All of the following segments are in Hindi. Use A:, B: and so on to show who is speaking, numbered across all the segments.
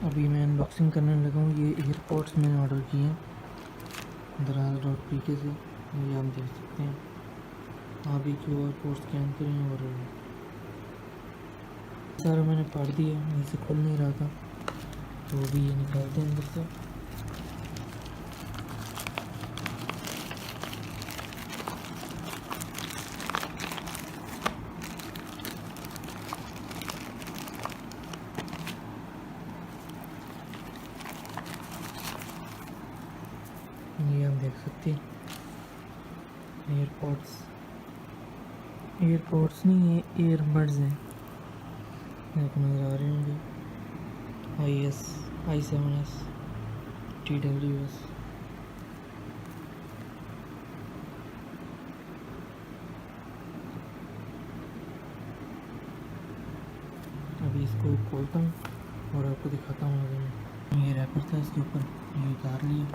A: अभी मैं अनबॉक्सिंग करने लगा हूँ। ये एयरपॉड्स मैंने ऑर्डर किए हैं दराज.pk से, ये आप देख सकते हैं। आप भी QR कोड स्कैन करें और सारा मैंने पढ़ दिया, मेरे से खुल नहीं रहा था तो अभी ये निकालते हैं अंदर से। ये आप देख सकते हैं एयरपॉड्स नहीं, ये ईयरबड्स हैं, आपको नज़र आ रहे होंगे। i7s TWS। अभी इसको खोलता हूँ और आपको दिखाता हूँ। आगे ये रैपर था, इसके ऊपर ये उतार लिया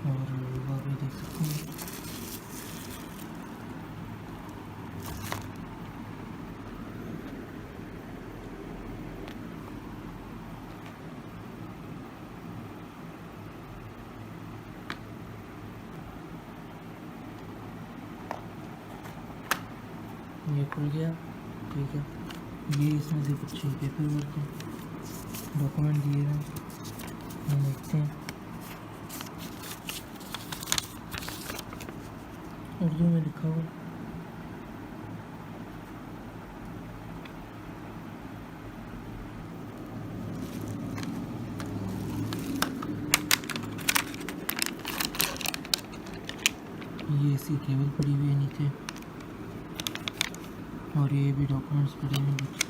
A: और आप ये देख सकते हैं। ये खुल गया, ठीक है। ये इसमें से कुछ पेपर वर्क है, डॉक्यूमेंट दिए हैं, हम देखते हैं। उर्दू में लिखा हुआ, ये इसकी केबल पड़ी हुई है नीचे और ये भी डॉक्यूमेंट्स पड़े हैं कुछ,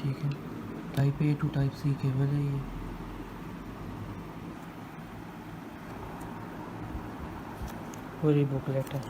A: ठीक है। Type A to type C cable है ये। और ये बुकलेट है।